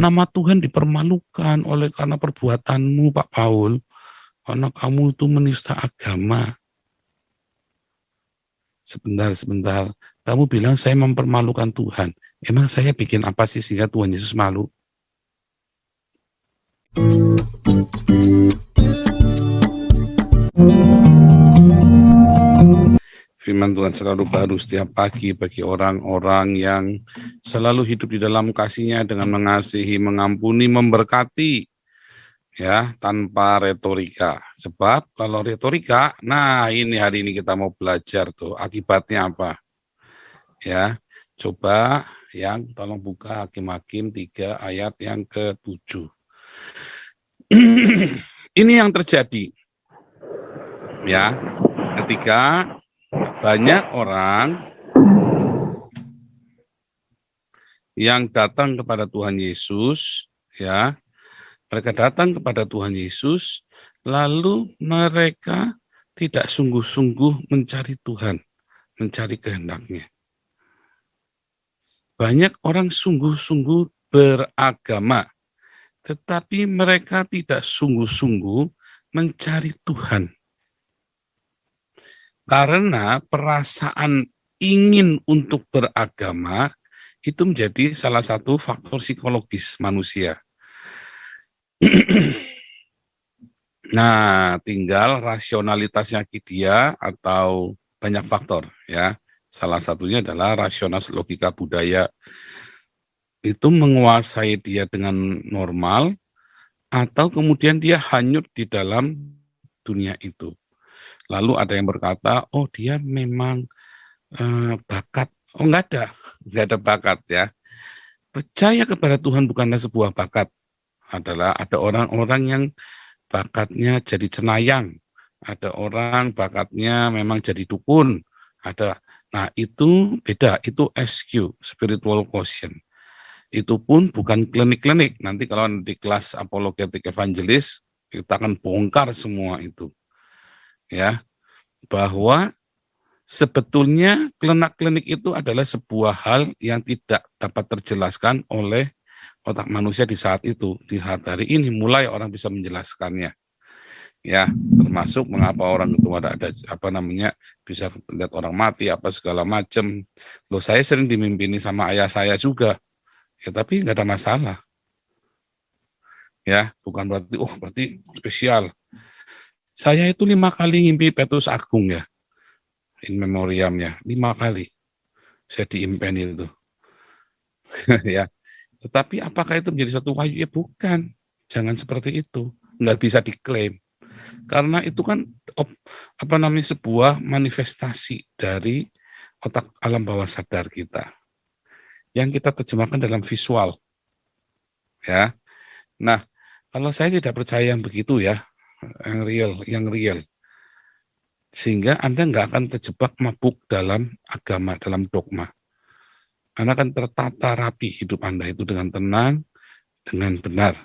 Nama Tuhan dipermalukan oleh karena perbuatanmu, Pak Paul, karena kamu itu menista agama. Sebentar. Kamu bilang saya mempermalukan Tuhan. Emang saya bikin apa sih sehingga Tuhan Yesus malu? Firman Tuhan selalu baru setiap pagi bagi orang-orang yang selalu hidup di dalam kasih-Nya dengan mengasihi, mengampuni, memberkati, ya, tanpa retorika. Sebab kalau retorika, nah ini hari ini kita mau belajar tuh, akibatnya apa? Ya, coba yang tolong buka Hakim-Hakim 3 ayat yang ke-7. Ini yang terjadi. Ya, ketika banyak orang yang datang kepada Tuhan Yesus, ya, mereka datang kepada Tuhan Yesus, lalu mereka tidak sungguh-sungguh mencari Tuhan, mencari kehendak-Nya. Banyak orang sungguh-sungguh beragama, tetapi mereka tidak sungguh-sungguh mencari Tuhan. Karena perasaan ingin untuk beragama itu menjadi salah satu faktor psikologis manusia. Nah, tinggal rasionalitasnya dia atau banyak faktor, ya. Salah satunya adalah rasional logika budaya itu menguasai dia dengan normal atau kemudian dia hanyut di dalam dunia itu. Lalu ada yang berkata, oh dia memang bakat. Oh enggak ada bakat ya. Percaya kepada Tuhan bukanlah sebuah bakat. Ada orang-orang yang bakatnya jadi cenayang. Ada orang bakatnya memang jadi dukun. Nah itu beda, itu SQ, spiritual quotient. Itu pun bukan klinik-klinik. Nanti kalau di kelas apologetic evangelis, kita akan bongkar semua itu. Ya, bahwa sebetulnya klinik itu adalah sebuah hal yang tidak dapat terjelaskan oleh otak manusia di saat itu. Di hari ini mulai orang bisa menjelaskannya. Ya, termasuk mengapa orang itu ada bisa lihat orang mati apa segala macam. Loh, saya sering dimimpini sama ayah saya juga. Ya, tapi nggak ada masalah. Ya, bukan berarti spesial. Saya itu 5 kali ngimpi Petrus Agung ya. In memoriamnya 5 kali. Saya diimpen itu. Ya. Tetapi apakah itu menjadi satu wahyu? Ya bukan. Jangan seperti itu. Nggak bisa diklaim. Karena itu kan sebuah manifestasi dari otak alam bawah sadar kita. Yang kita terjemahkan dalam visual. Ya. Nah, kalau saya tidak percaya yang begitu ya, yang real. Sehingga Anda nggak akan terjebak mabuk dalam agama, dalam dogma. Anda akan tertata rapi hidup Anda itu dengan tenang, dengan benar.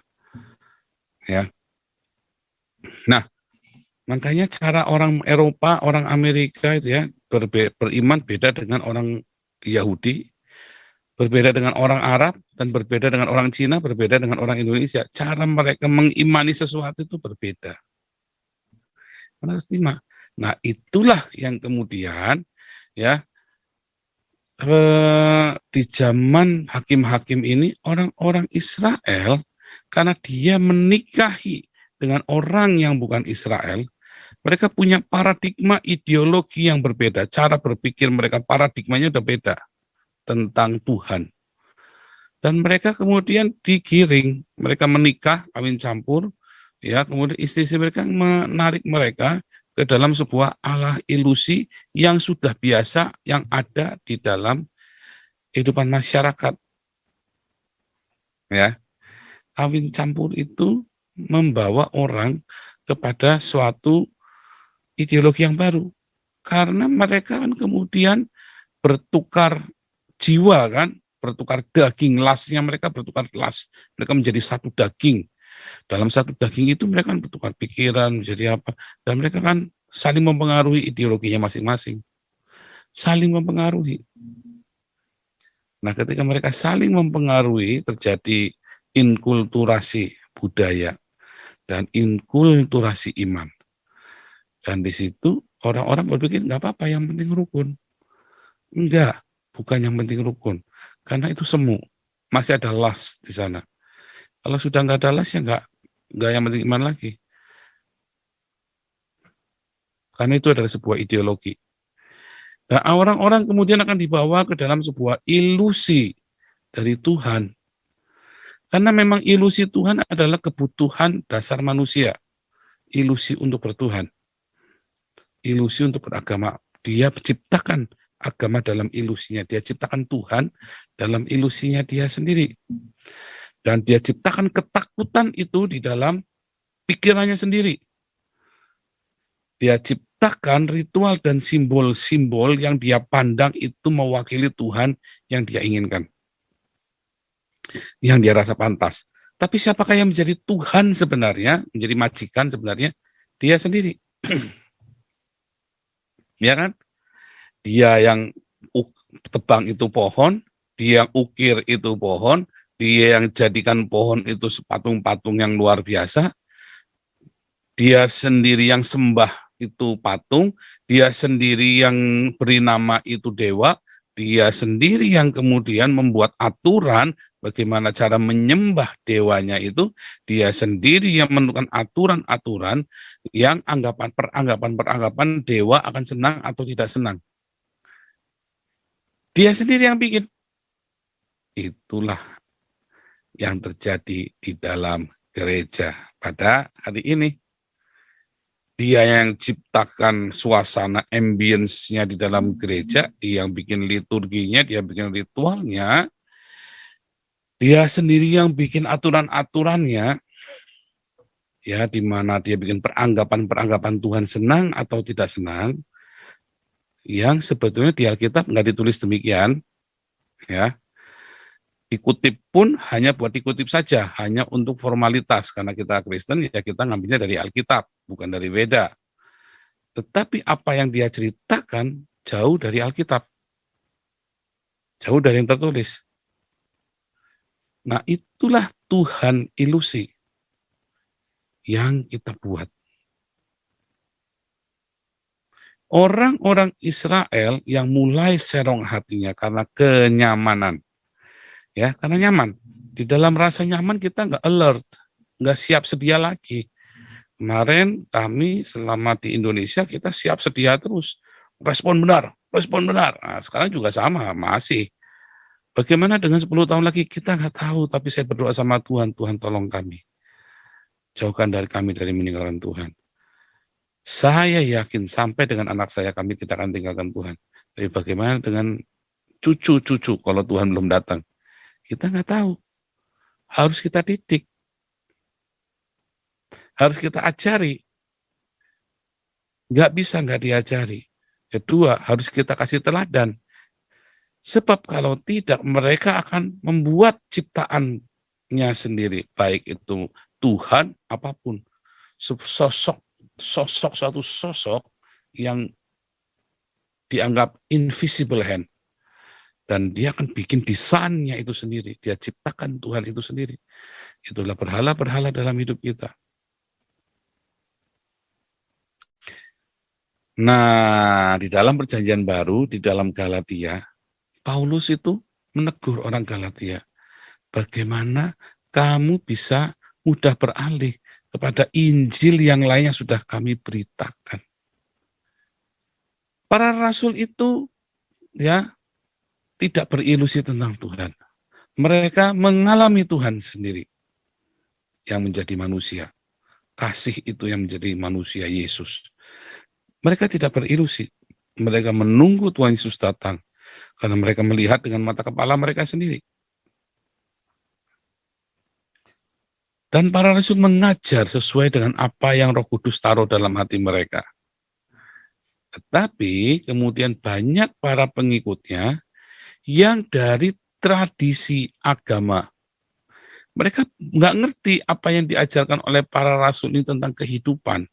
Ya. Nah, makanya cara orang Eropa, orang Amerika itu ya beriman beda dengan orang Yahudi, berbeda dengan orang Arab, dan berbeda dengan orang Cina, berbeda dengan orang Indonesia. Cara mereka mengimani sesuatu itu berbeda. Karena terima. Nah, itulah yang kemudian ya di zaman hakim-hakim ini orang-orang Israel karena dia menikahi dengan orang yang bukan Israel, mereka punya paradigma ideologi yang berbeda, cara berpikir mereka paradigmanya udah beda tentang Tuhan. Dan mereka kemudian digiring, mereka menikah, kawin campur, ya kemudian istri-istri mereka menarik mereka ke dalam sebuah Allah ilusi yang sudah biasa yang ada di dalam kehidupan masyarakat. Ya, kawin campur itu membawa orang kepada suatu ideologi yang baru. Karena mereka kan kemudian bertukar jiwa kan, bertukar daging, lasnya mereka bertukar las. Mereka menjadi satu daging. Dalam satu daging itu mereka kan bertukar pikiran, menjadi apa. Dan mereka kan saling mempengaruhi ideologinya masing-masing. Saling mempengaruhi. Nah, ketika mereka saling mempengaruhi, terjadi inkulturasi budaya dan inkulturasi iman. Dan di situ orang-orang berpikir nggak apa-apa, yang penting rukun. Enggak, bukan yang penting rukun. Karena itu semu. Masih ada las di sana. Kalau sudah nggak ada las, ya nggak yang penting iman lagi. Karena itu adalah sebuah ideologi. Nah, orang-orang kemudian akan dibawa ke dalam sebuah ilusi dari Tuhan. Karena memang ilusi Tuhan adalah kebutuhan dasar manusia. Ilusi untuk bertuhan. Ilusi untuk beragama. Dia menciptakan agama dalam ilusinya. Dia ciptakan Tuhan dalam ilusinya dia sendiri. Dan dia ciptakan ketakutan itu di dalam pikirannya sendiri. Dia ciptakan ritual dan simbol-simbol yang dia pandang itu mewakili Tuhan yang dia inginkan. Yang dia rasa pantas. Tapi siapakah yang menjadi Tuhan sebenarnya, menjadi majikan sebenarnya? Dia sendiri. Ya kan? Dia yang tebang itu pohon, dia yang ukir itu pohon, dia yang jadikan pohon itu patung-patung yang luar biasa, dia sendiri yang sembah itu patung, dia sendiri yang beri nama itu dewa, dia sendiri yang kemudian membuat aturan bagaimana cara menyembah dewanya itu, dia sendiri yang menentukan aturan-aturan yang peranggapan dewa akan senang atau tidak senang. Dia sendiri yang bikin. Itulah yang terjadi di dalam gereja pada hari ini. Dia yang ciptakan suasana ambience-nya di dalam gereja, dia yang bikin liturginya, dia bikin ritualnya, dia sendiri yang bikin aturan-aturannya, ya, di mana dia bikin peranggapan Tuhan senang atau tidak senang, yang sebetulnya di Alkitab nggak ditulis demikian, ya. Dikutip pun hanya buat dikutip saja, hanya untuk formalitas, karena kita Kristen, ya kita ngambilnya dari Alkitab, bukan dari Weda. Tetapi apa yang dia ceritakan jauh dari Alkitab. Jauh dari yang tertulis. Nah, itulah Tuhan ilusi yang kita buat. Orang-orang Israel yang mulai serong hatinya karena kenyamanan. Ya, karena nyaman. Di dalam rasa nyaman kita nggak alert, nggak siap sedia lagi. Kemarin kami selama di Indonesia kita siap sedia terus. Respon benar, respon benar. Nah, sekarang juga sama, masih. Bagaimana dengan 10 tahun lagi? Kita nggak tahu, tapi saya berdoa sama Tuhan, Tuhan tolong kami. Jauhkan dari kami dari meninggalkan Tuhan. Saya yakin sampai dengan anak saya kami tidak akan tinggalkan Tuhan. Tapi bagaimana dengan cucu-cucu kalau Tuhan belum datang? Kita nggak tahu. Harus kita didik. Harus kita ajari. Nggak bisa nggak diajari. Kedua, harus kita kasih teladan. Sebab kalau tidak, mereka akan membuat ciptaannya sendiri. Baik itu Tuhan, apapun. Suatu sosok yang dianggap invisible hand. Dan dia akan bikin desainnya itu sendiri. Dia ciptakan Tuhan itu sendiri. Itulah berhala-berhala dalam hidup kita. Nah, di dalam perjanjian baru, di dalam Galatia, Paulus itu menegur orang Galatia. Bagaimana kamu bisa mudah beralih kepada Injil yang lain yang sudah kami beritakan. Para rasul itu ya tidak berilusi tentang Tuhan. Mereka mengalami Tuhan sendiri yang menjadi manusia. Kasih itu yang menjadi manusia Yesus. Mereka tidak berilusi. Mereka menunggu Tuhan Yesus datang. Karena mereka melihat dengan mata kepala mereka sendiri. Dan para rasul mengajar sesuai dengan apa yang Roh Kudus taruh dalam hati mereka. Tetapi kemudian banyak para pengikutnya yang dari tradisi agama. Mereka nggak ngerti apa yang diajarkan oleh para rasul ini tentang kehidupan.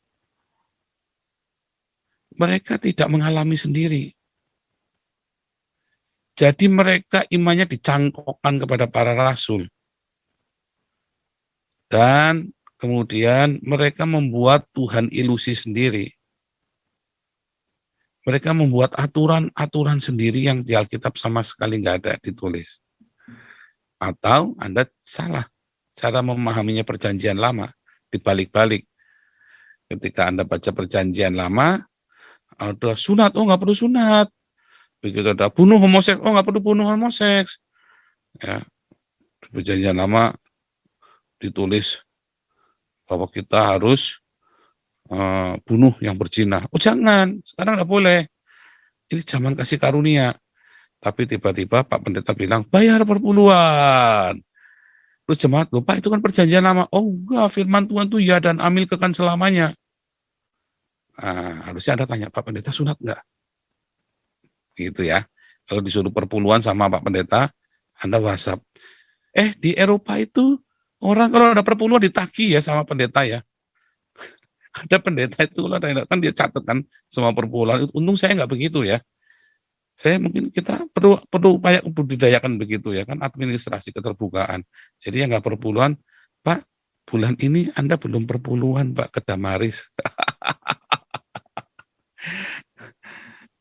Mereka tidak mengalami sendiri. Jadi mereka imannya dicangkokkan kepada para rasul. Dan kemudian mereka membuat Tuhan ilusi sendiri. Mereka membuat aturan-aturan sendiri yang di Alkitab sama sekali nggak ada ditulis. Atau Anda salah cara memahaminya perjanjian lama, dibalik-balik. Ketika Anda baca perjanjian lama, ada sunat, oh nggak perlu sunat. Begitu ada bunuh homoseks, oh nggak perlu bunuh homoseks. Ya, perjanjian lama ditulis bahwa kita harus bunuh yang berzina. Oh jangan, sekarang nggak boleh. Ini zaman kasih karunia. Tapi tiba-tiba Pak Pendeta bilang, bayar perpuluhan. Terus jemaat, loh Pak itu kan perjanjian lama. Oh enggak, firman Tuhan itu ya dan amil kekal selamanya. Harusnya Anda tanya, Pak Pendeta sunat enggak? Gitu ya. Kalau disuruh perpuluhan sama Pak Pendeta, Anda WhatsApp. Di Eropa itu orang kalau ada perpuluhan ditagih ya sama pendeta ya. Ada pendeta itu kalau ada kan dia catat kan semua perpuluhan. Untung saya nggak begitu ya. Saya mungkin kita perlu upaya budidayakan begitu ya kan, administrasi keterbukaan. Jadi yang nggak perpuluhan, Pak bulan ini Anda belum perpuluhan Pak ke Damaris.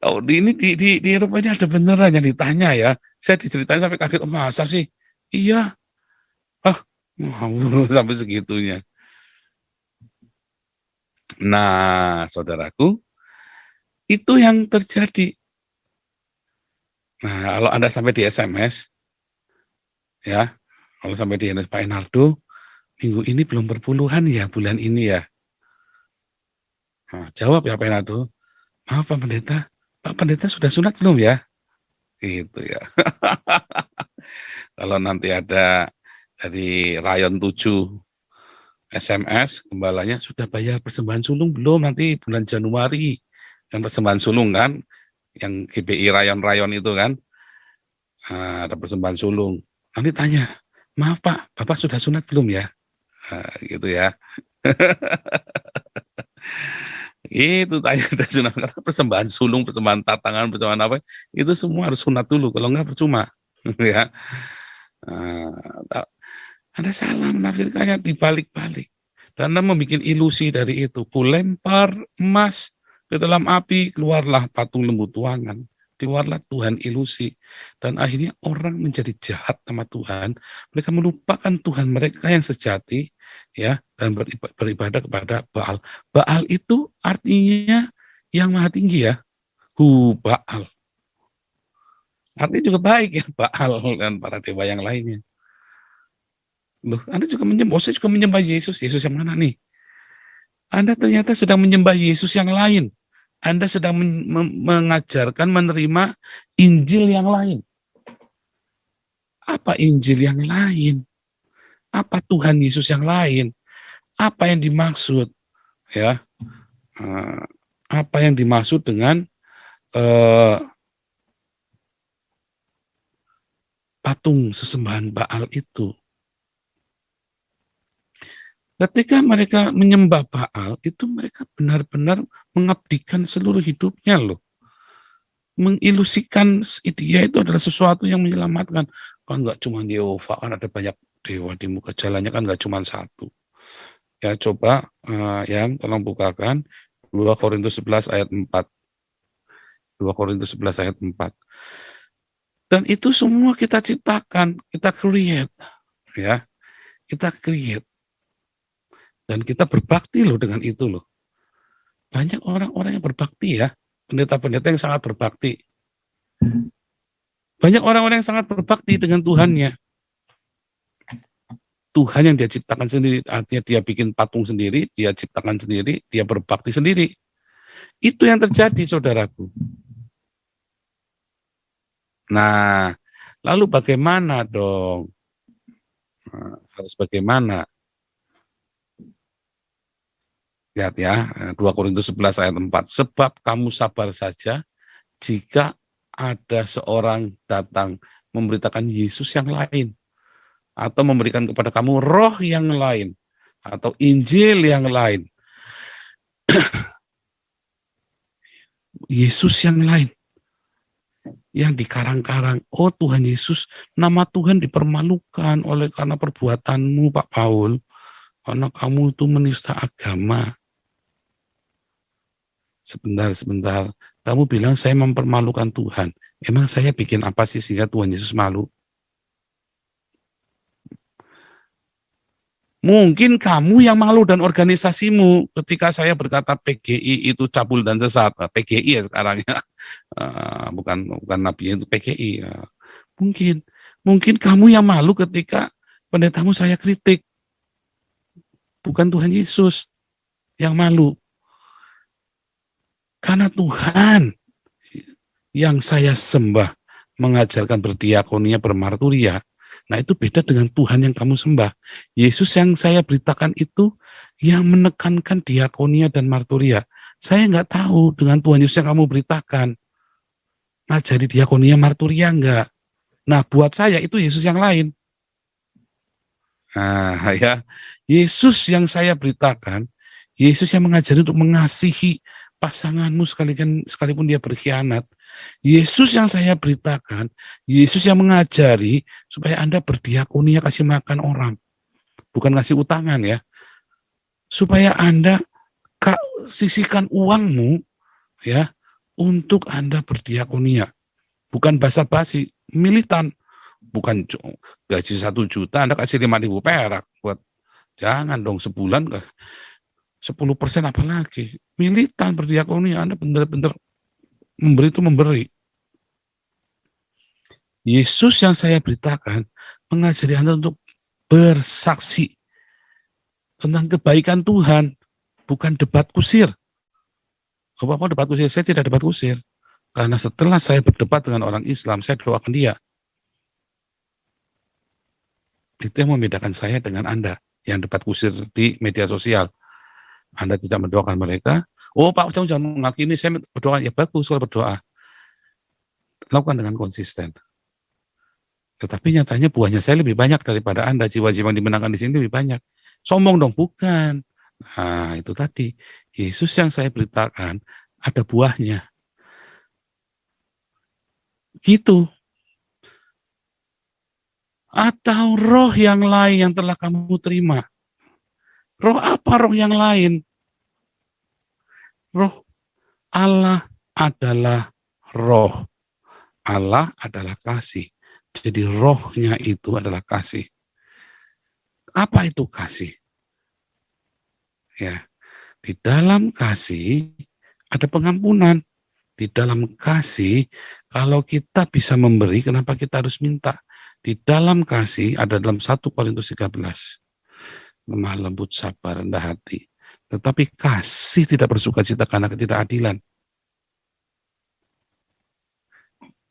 Oh ini di Eropa ini ada beneran yang ditanya ya. Saya diceritain sampai kaget, oh, masa sih? Iya. Sampai segitunya. Nah, saudaraku, itu yang terjadi. Nah, kalau Anda sampai di SMS, ya, kalau sampai di SMS Pak Enardo, minggu ini belum perpuluhan ya, bulan ini ya. Nah, jawab ya Pak Enardo, maaf Pak Pendeta sudah sunat belum ya? Gitu ya. Kalau nanti ada dari Rayon 7 SMS, gembalanya sudah bayar persembahan sulung belum? Nanti bulan Januari, yang persembahan sulung kan, yang GBI Rayon-Rayon itu kan, ada persembahan sulung. Nanti tanya, maaf Pak, Bapak sudah sunat belum ya? Gitu ya. Itu tanya udah sunat, karena persembahan sulung, persembahan tatangan, persembahan apa, itu semua harus sunat dulu, kalau enggak percuma. Ya. Anda salah menafsirkannya dibalik-balik. Dan Anda membuat ilusi dari itu. Kulempar emas ke dalam api, keluarlah patung lembu tuangan. Keluarlah Tuhan ilusi. Dan akhirnya orang menjadi jahat sama Tuhan. Mereka melupakan Tuhan mereka yang sejati, ya, dan beribadah kepada Baal. Baal itu artinya yang maha tinggi ya. Baal. Artinya juga baik ya, Baal dan para dewa yang lainnya. Loh, Anda juga menyembah, saya juga menyembah Yesus. Yesus yang mana nih? Anda ternyata sedang menyembah Yesus yang lain. Anda sedang mengajarkan, menerima Injil yang lain. Apa Injil yang lain? Apa Tuhan Yesus yang lain? Apa yang dimaksud? Ya, apa yang dimaksud dengan patung sesembahan Baal itu? Ketika mereka menyembah Baal, itu mereka benar-benar mengabdikan seluruh hidupnya loh. Mengilusikan dia itu adalah sesuatu yang menyelamatkan. Kan nggak cuma Yehova, kan ada banyak dewa di muka jalannya, kan nggak cuma satu. Ya coba, yang tolong bukakan 2 Korintus 11 ayat 4. 2 Korintus 11 ayat 4. Dan itu semua kita ciptakan, kita create. Ya, kita create. Dan kita berbakti loh dengan itu loh. Banyak orang-orang yang berbakti ya. Pendeta-pendeta yang sangat berbakti. Banyak orang-orang yang sangat berbakti dengan Tuhannya. Tuhan yang dia ciptakan sendiri. Artinya dia bikin patung sendiri, dia ciptakan sendiri, dia berbakti sendiri. Itu yang terjadi, saudaraku. Nah, lalu bagaimana dong? Harus bagaimana? Lihat ya, 2 Korintus 11 ayat 4. Sebab kamu sabar saja jika ada seorang datang memberitakan Yesus yang lain. Atau memberikan kepada kamu roh yang lain. Atau Injil yang lain. Yesus yang lain. Yang dikarang-karang. Oh Tuhan Yesus, nama Tuhan dipermalukan oleh karena perbuatanmu Pak Paul. karena kamu itu menista agama. Sebentar. Kamu bilang saya mempermalukan Tuhan. Emang saya bikin apa sih sehingga Tuhan Yesus malu? Mungkin kamu yang malu dan organisasimu ketika saya berkata PGI itu cabul dan sesat. PGI ya sekarang ya. Bukan nabi itu PGI. Mungkin kamu yang malu ketika pendetamu saya kritik. Bukan Tuhan Yesus yang malu. Karena Tuhan yang saya sembah mengajarkan berdiakonia, bermarturia. Nah itu beda dengan Tuhan yang kamu sembah. Yesus yang saya beritakan itu yang menekankan diakonia dan marturia. Saya nggak tahu dengan Tuhan Yesus yang kamu beritakan. Ngajari diakonia, marturia enggak. Nah buat saya itu Yesus yang lain. Nah ya, Yesus yang saya beritakan, Yesus yang mengajari untuk mengasihi pasanganmu sekalipun dia berkhianat. Yesus yang saya beritakan, Yesus yang mengajari supaya Anda berdiakonia kasih makan orang. Bukan kasih utangan ya. Supaya Anda sisihkan uangmu ya untuk Anda berdiakonia. Bukan basa-basi, militan. Bukan gaji 1 juta, Anda kasih 5.000 perak buat, jangan dong, sebulan 10% apalagi. Militan berdiakonia, Anda benar-benar memberi itu memberi. Yesus yang saya beritakan mengajari Anda untuk bersaksi tentang kebaikan Tuhan, bukan debat kusir. Apa debat kusir? Saya tidak debat kusir. Karena setelah saya berdebat dengan orang Islam, saya doakan dia. Itu yang membedakan saya dengan Anda yang debat kusir di media sosial. Anda tidak mendoakan mereka. Oh Pak, jangan menghakimi, saya berdoa. Ya bagus kalau berdoa. Lakukan dengan konsisten. Tetapi nyatanya buahnya saya lebih banyak daripada Anda. Jiwa-jiwa yang dimenangkan di sini lebih banyak. Sombong dong, bukan. Nah itu tadi. Yesus yang saya beritakan ada buahnya. Gitu. Atau roh yang lain yang telah kamu terima. Roh apa roh yang lain? Roh Allah adalah roh. Allah adalah kasih. Jadi rohnya itu adalah kasih. Apa itu kasih? Ya, di dalam kasih ada pengampunan. Di dalam kasih, kalau kita bisa memberi, kenapa kita harus minta? Di dalam kasih ada dalam 1 Korintus 13. Lemah lembut, sabar, rendah hati. Tetapi kasih tidak bersuka cita karena ketidakadilan.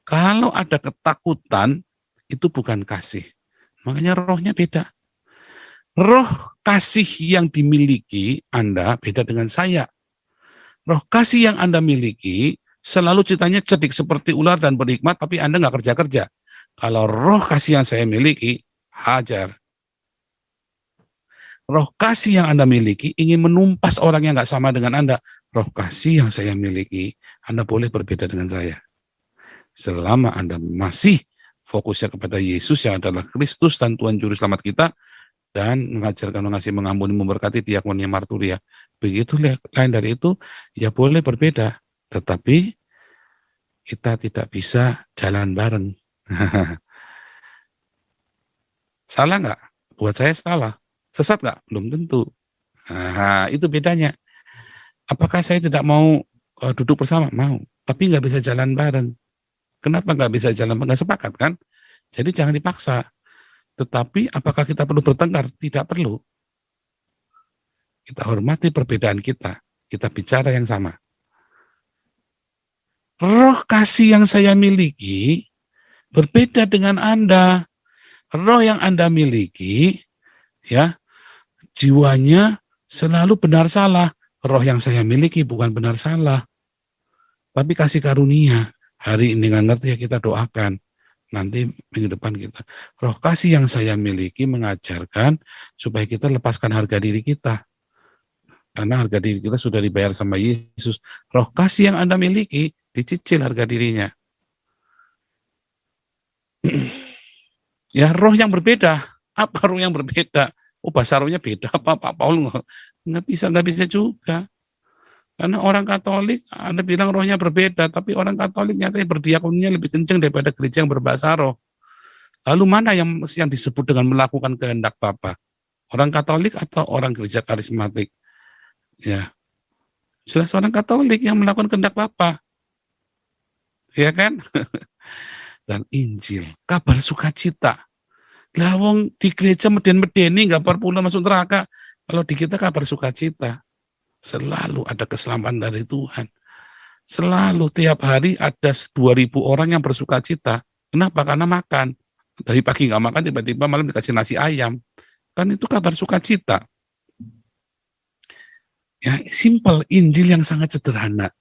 Kalau ada ketakutan, itu bukan kasih. Makanya rohnya beda. Roh kasih yang dimiliki Anda beda dengan saya. Roh kasih yang Anda miliki selalu ceritanya cerdik seperti ular dan berhikmat, tapi Anda nggak kerja-kerja. Kalau roh kasih yang saya miliki, hajar. Roh kasih yang Anda miliki ingin menumpas orang yang nggak sama dengan Anda. Roh kasih yang saya miliki, Anda boleh berbeda dengan saya. Selama Anda masih fokusnya kepada Yesus yang adalah Kristus dan Tuhan Juru Selamat kita, dan mengajarkan, mengasihi, mengampuni, memberkati, diakonia, marturia. Begitu lain dari itu, ya boleh berbeda. Tetapi kita tidak bisa jalan bareng. Salah nggak? Buat saya salah. Sesat nggak? Belum tentu. Nah, itu bedanya. Apakah saya tidak mau duduk bersama? Mau. Tapi nggak bisa jalan bareng. Kenapa nggak bisa jalan bareng? Nggak sepakat kan? Jadi jangan dipaksa. Tetapi apakah kita perlu bertengkar? Tidak perlu. Kita hormati perbedaan kita. Kita bicara yang sama. Roh kasih yang saya miliki berbeda dengan Anda. Roh yang Anda miliki, ya, jiwanya selalu benar salah. Roh yang saya miliki bukan benar salah. Tapi kasih karunia. Hari ini nggak ngerti ya, kita doakan. Nanti minggu depan kita. Roh kasih yang saya miliki mengajarkan supaya kita lepaskan harga diri kita. Karena harga diri kita sudah dibayar sama Yesus. Roh kasih yang Anda miliki, dicicil harga dirinya. Ya, roh yang berbeda. Apa roh yang berbeda? Oh, bahasa rohnya beda apa Pak Paul? Nggak bisa juga. Karena orang Katolik, Anda bilang rohnya berbeda, tapi orang Katolik nyatanya berdiakonnya lebih kencang daripada gereja yang berbahasa roh. Lalu mana yang disebut dengan melakukan kehendak Bapa? Orang Katolik atau orang gereja karismatik? Ya, jelas orang Katolik yang melakukan kehendak Bapa, ya kan? Dan Injil, kabar sukacita. Lah wong di gereja meden-medeni nggak perlu masuk neraka. Kalau di kita kabar sukacita. Selalu ada keselamatan dari Tuhan. Selalu tiap hari ada 2.000 orang yang bersukacita. Kenapa? Karena makan. Dari pagi nggak makan, tiba-tiba malam dikasih nasi ayam. Kan itu kabar sukacita. Ya, simple, Injil yang sangat sederhana,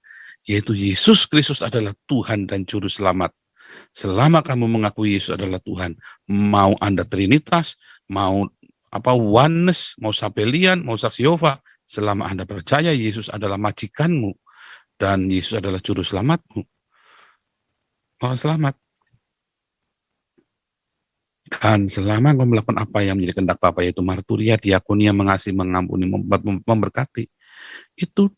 yaitu Yesus Kristus adalah Tuhan dan Juru Selamat. Selama kamu mengakui Yesus adalah Tuhan, mau Anda Trinitas, mau oneness, mau Sapelian, mau Saksi Yehova, selama Anda percaya Yesus adalah majikanmu dan Yesus adalah Juru Selamatmu, maka selamat. Dan selama kamu melakukan apa yang menjadi kehendak Bapa, yaitu marturia, diakonia, mengasihi, mengampuni, memberkati, itu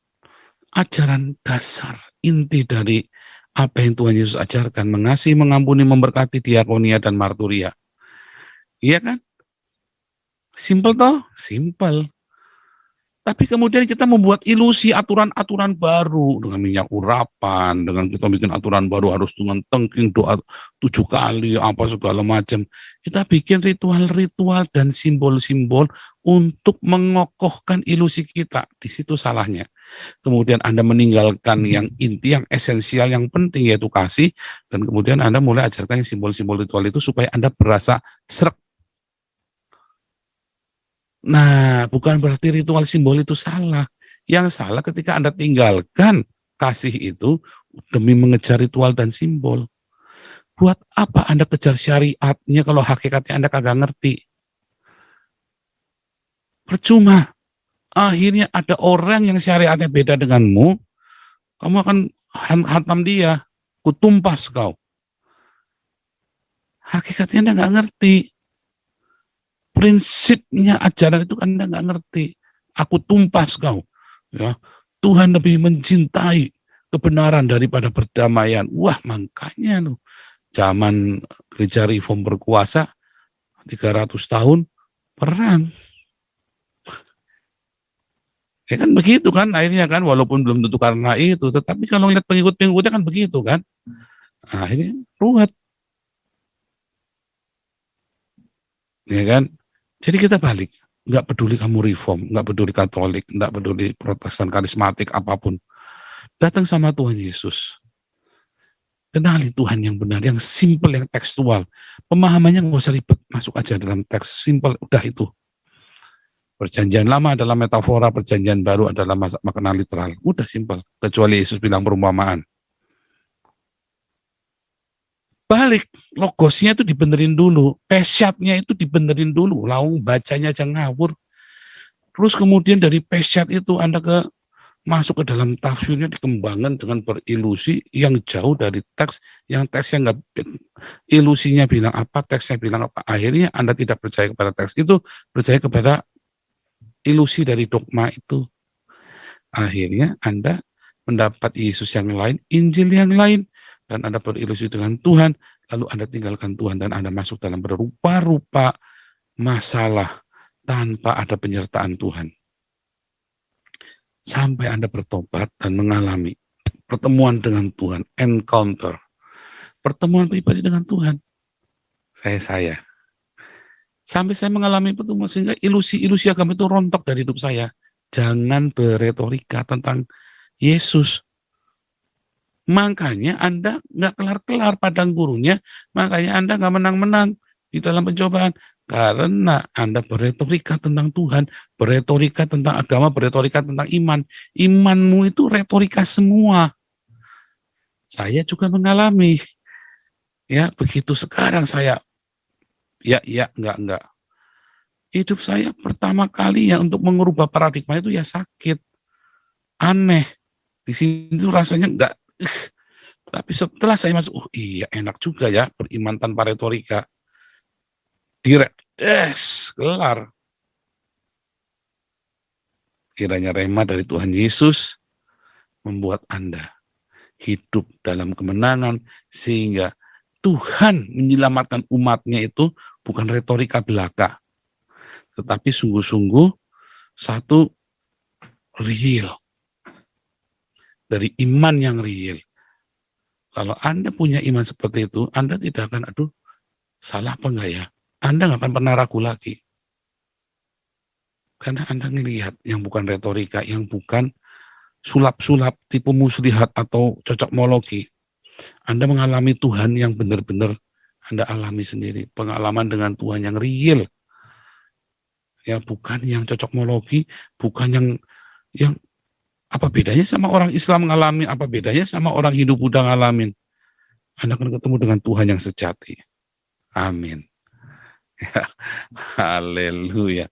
ajaran dasar, inti dari apa yang Tuhan Yesus ajarkan, mengasihi, mengampuni, memberkati, diakonia, dan marturia. Iya kan? Simple toh? Simple. Tapi kemudian kita membuat ilusi aturan-aturan baru dengan minyak urapan, dengan kita bikin aturan baru harus dengan tengking doa 7 kali, apa segala macam. Kita bikin ritual-ritual dan simbol-simbol untuk mengokohkan ilusi kita. Di situ salahnya. Kemudian Anda meninggalkan yang inti, yang esensial, yang penting, yaitu kasih, dan kemudian Anda mulai ajarkan simbol-simbol ritual itu supaya Anda berasa srek. Nah, bukan berarti ritual simbol itu salah. Yang salah ketika Anda tinggalkan kasih itu demi mengejar ritual dan simbol. Buat apa Anda kejar syariatnya kalau hakikatnya Anda kagak ngerti? Percuma. Akhirnya ada orang yang syariatnya beda denganmu, kamu akan hantam dia, kutumpas kau. Hakikatnya Anda nggak ngerti. Prinsipnya ajaran itu Anda nggak ngerti. Aku tumpas kau. Ya, Tuhan lebih mencintai kebenaran daripada perdamaian. Wah, makanya loh, zaman gereja reform berkuasa 300 tahun perang. Ya kan begitu kan akhirnya kan, walaupun belum tentu karena itu, tetapi kalau lihat pengikut-pengikutnya kan begitu kan. Nah, akhirnya ruwet. Ya kan? Jadi kita balik. Nggak peduli kamu reform, nggak peduli Katolik, nggak peduli Protestan, karismatik, apapun. Datang sama Tuhan Yesus. Kenali Tuhan yang benar, yang simple, yang tekstual. Pemahamannya nggak usah ribet, masuk aja dalam teks, simple, udah itu. Perjanjian lama adalah metafora, perjanjian baru adalah makna literal. Udah simple, kecuali Yesus bilang perumpamaan. Balik, logosnya itu dibenerin dulu, pesyatnya itu dibenerin dulu, laung bacanya aja ngawur. Terus kemudian dari pesyat itu Anda masuk ke dalam tafsirnya, dikembangkan dengan berilusi yang jauh dari teks, yang teksnya nggak, ilusinya bilang apa, teksnya bilang apa. Akhirnya Anda tidak percaya kepada teks itu, percaya kepada ilusi dari dogma itu. Akhirnya Anda mendapat Yesus yang lain, Injil yang lain, dan Anda berilusi dengan Tuhan, lalu Anda tinggalkan Tuhan dan Anda masuk dalam berupa-rupa masalah tanpa ada penyertaan Tuhan. Sampai Anda bertobat dan mengalami pertemuan dengan Tuhan, encounter, pertemuan pribadi dengan Tuhan. Saya. Sampai saya mengalami pertemuan, sehingga ilusi-ilusi agama itu rontok dari hidup saya. Jangan beretorika tentang Yesus. Makanya Anda nggak kelar-kelar padang gurunya, makanya Anda nggak menang-menang di dalam pencobaan. Karena Anda beretorika tentang Tuhan, beretorika tentang agama, beretorika tentang iman. Imanmu itu retorika semua. Saya juga mengalami. Ya, begitu sekarang saya, ya, enggak. Hidup saya pertama kali ya untuk mengubah paradigma itu ya sakit. Aneh. Di sini tuh rasanya enggak. Tapi setelah saya masuk, oh iya enak juga ya beriman tanpa retorika. Direct, kelar. Kiranya rema dari Tuhan Yesus membuat Anda hidup dalam kemenangan, sehingga Tuhan menyelamatkan umatnya itu bukan retorika belaka, tetapi sungguh-sungguh satu real, dari iman yang real. Kalau Anda punya iman seperti itu, Anda tidak akan, aduh, salah apa enggak ya? Anda nggak akan pernah ragu lagi. Karena Anda ngelihat yang bukan retorika, yang bukan sulap-sulap, tipu muslihat atau cocokmologi. Anda mengalami Tuhan yang benar-benar Anda alami sendiri. Pengalaman dengan Tuhan yang real. Ya, bukan yang cocokmologi, bukan yang apa bedanya sama orang Islam ngalamin, apa bedanya sama orang Hindu-Buddha ngalamin. Anda akan ketemu dengan Tuhan yang sejati. Amin. Haleluya.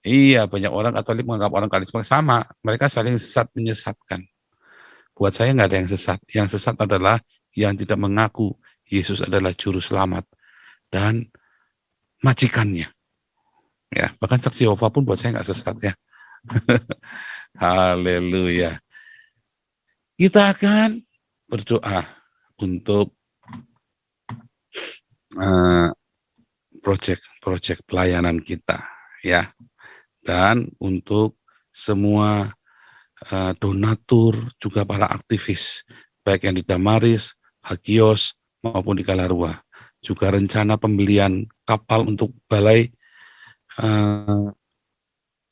Iya, banyak orang Katolik menganggap orang Karisma sama. Mereka saling sesat menyesatkan. Buat saya nggak ada yang sesat. Yang sesat adalah yang tidak mengaku Yesus adalah juru selamat dan majikannya. Ya, bahkan saksi Yehova pun buat saya nggak sesat ya. Haleluya. Kita akan berdoa untuk proyek pelayanan kita, ya, dan untuk semua donatur, juga para aktivis, baik yang di Damaris, Hagios, maupun di Kalarua. Juga rencana pembelian kapal untuk balai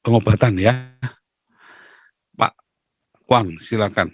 pengobatan, ya. Pak Kwang, silakan.